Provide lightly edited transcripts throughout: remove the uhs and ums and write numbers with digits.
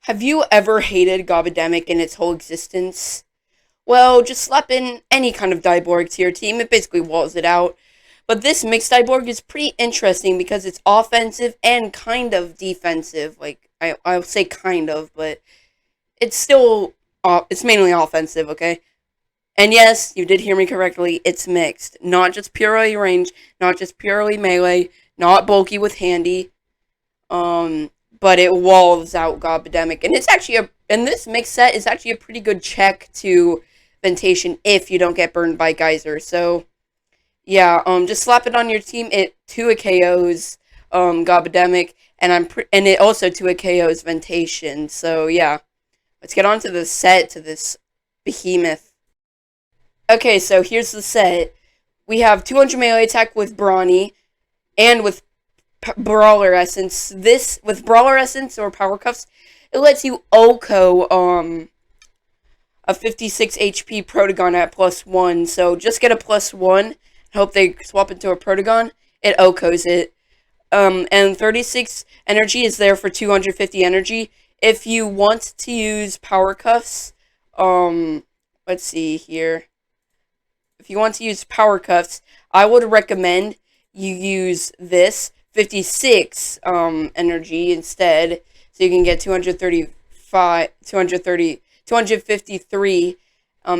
Have you ever hated Gobademic in its whole existence? Well, just slap in any kind of Dyeborg to your team. It basically walls it out. But this mixed Dyeborg is pretty interesting because it's offensive and kind of defensive. Like, I'll say kind of, but it's still, it's mainly offensive, okay? And yes, you did hear me correctly, it's mixed. Not just purely range, not just purely melee, not bulky with handy. But it walls out Gobademic. And it's actually and this mix set is actually a pretty good check to Ventation if you don't get burned by Geyser. So, yeah, just slap it on your team. It 2 KOs, Gobademic, and and it also 2 KOs Ventation. So, yeah, let's get on to the set, to this behemoth. Okay, so here's the set. We have 200 melee attack with Brawny, and with Brawler Essence. This, with Brawler Essence or Power Cuffs, it lets you OHKO, a 56 HP Protogon at +1. So just get a +1, hope they swap into a Protogon, it OHKOs it. And 36 energy is there for 250 energy. If you want to use Power Cuffs, let's see here. If you want to use Power Cuffs, I would recommend you use this 56 energy instead, so you can get 253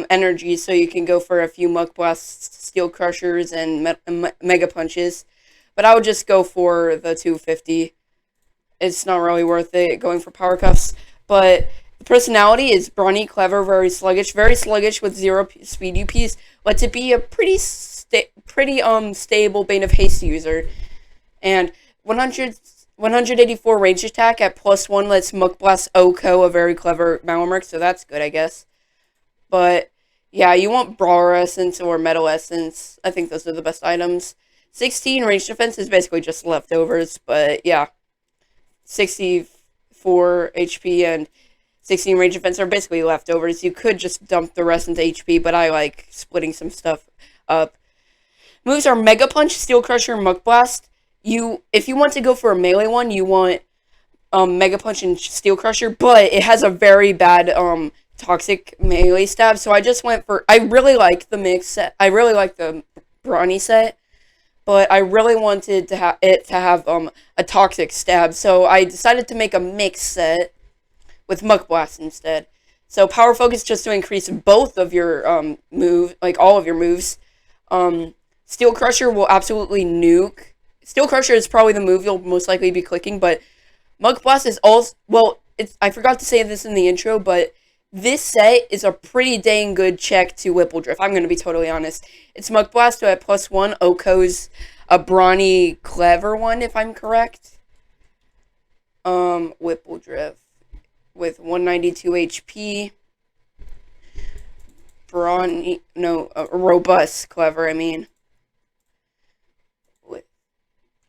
energy, so you can go for a few Muck Blasts, Steel Crushers, and Mega Punches. But I would just go for the 250. It's not really worth it going for Power Cuffs. But the personality is Brawny, clever, very sluggish with 0 speed UPs. Lets it be a pretty stable Bane of Haste user. And 184 range attack at +1 lets Muck Blast OHKO a very clever Mawamurk, so that's good, I guess. But, yeah, you want Brawler Essence or Metal Essence. I think those are the best items. 16 range defense is basically just leftovers, but, yeah. 64 HP and 16 range defense are basically leftovers. You could just dump the rest into HP, but I like splitting some stuff up. Moves are Mega Punch, Steel Crusher, Muck Blast. If you want to go for a melee one, you want Mega Punch and Steel Crusher, but it has a very bad toxic melee stab, so I just went for, I really like the mix set, I really like the Brawny set, but I really wanted to have a toxic stab, so I decided to make a mix set with Muck Blast instead. So Power Focus just to increase both of your all of your moves. Steel Crusher will absolutely nuke. Steel Crusher is probably the move you'll most likely be clicking, but Muck Blast is also, well, I forgot to say this in the intro, but this set is a pretty dang good check to Whipple Drift. I'm going to be totally honest. It's Muck Blast at +1, OHKO's a Brawny clever one, if I'm correct. Whipple Drift with 192 HP. Brawny, no, robust clever, I mean.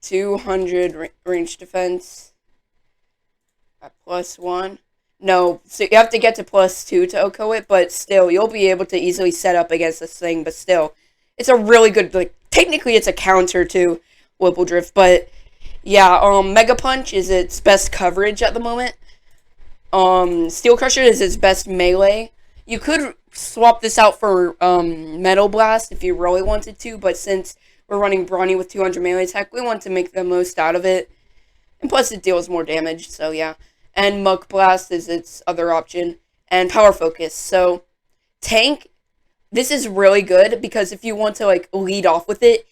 200 range defense at +1. No, so you have to get to +2 to OHKO it, but still, you'll be able to easily set up against this thing, but still, it's a really good, like, technically it's a counter to Whipple Drift, but, yeah, Mega Punch is its best coverage at the moment. Steel Crusher is its best melee. You could swap this out for, Metal Blast if you really wanted to, but since we're running Brawny with 200 melee attack, we want to make the most out of it. And plus, it deals more damage, so yeah. And Muck Blast is its other option. And Power Focus. So, Tank, this is really good, because if you want to, like, lead off with it,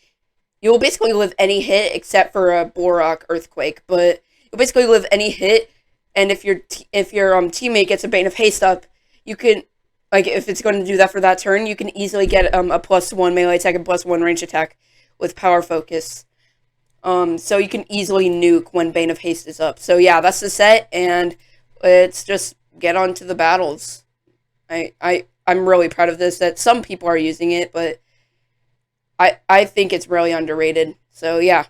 you'll basically live any hit except for a BoH Earthquake. But you'll basically live any hit, and if your teammate gets a Bane of Haste up, you can, like, if it's going to do that for that turn, you can easily get a +1 melee attack and +1 range attack with Power Focus. So you can easily nuke when Bane of Haste is up. So yeah, that's the set, and let's just get on to the battles. I'm really proud of this, that some people are using it, but I think it's really underrated. So yeah.